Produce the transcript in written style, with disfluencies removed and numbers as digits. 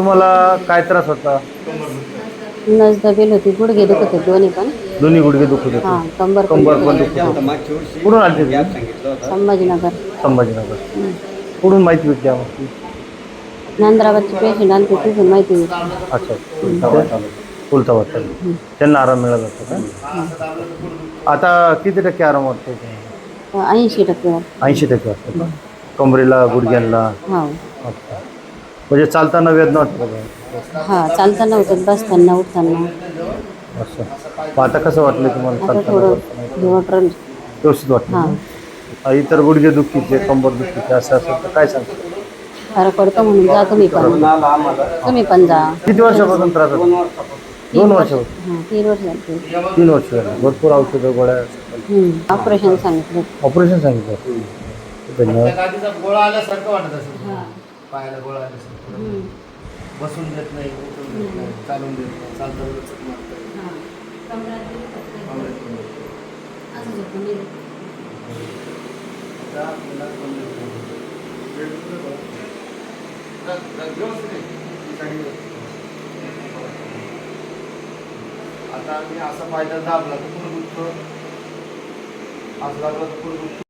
तुम्हाला काय त्रास होता? नस दबेल होती, गुडघे दुखत होते दोन्ही पण. दोन्ही गुडघे दुखत होते, हा, कंबर पण कंबर दुखत पण होती. दुखत हा. होती. कुठून आलते तुम्ही? संभाजीनगर. संभाजीनगर. हम्म. कुठून माहिती भेटली आम्हाला? नंद्राबादचे पेशंट आलते, तिथून माहिती भेटली. अच्छा, हम्म. उलताबाद हम्म. त्यांना आराम मिळाला होता हा. का? आता किती टक्के आराम वाटतोय तुम्हाला? 80% वाटतं. 80% वाटतं का? कमरेला, गुडघ्यांना? हा. अच्छा. म्हणजे चालताना वेदना वाटतं का? हा, चालताना होतं, बसताना, उठताना. असं. मग आता कसं वाटलं तुम्हाला आता चालताना थोडं हे बसताना? वाटलं. व्यवस्थित वाटतं हा. ना? इतर गुडघे दुखीचे, कंबर दुखीचे असं असेल तर काय सांगता? फरक पडतो म्हणून जा तुम्ही पण. तुम्ही पण जा. किती वर्षापासून त्रास होता? 2 वर्ष. वर्षापासून. हा, 3 वर्ष झाली. 3 वर्ष झाली. भरपूर औषधं, गोळ्या ऑपरेशन सांगितलं. ऑपरेशन सांगितलं. धन्यवाद. गादीचा गोळा आल्यासारखं वाटत असेल. हा. पायाला गोळा आल्यासारखं. हम्म. बसून देत नाही, उठून देत नाही, चालून देत नाही, चालता लचक मारतं. हा. कमरात दुखत नाही. असं झोपून नाही. त्या आपल्याला कोण देत नाही. व्यवस्थित आहे. ही साडी व्यवस्थित आहे. आता मी असा पायदा दाबला तर पुढे दुखतं, असं लागलं तर पुढे दुखतं.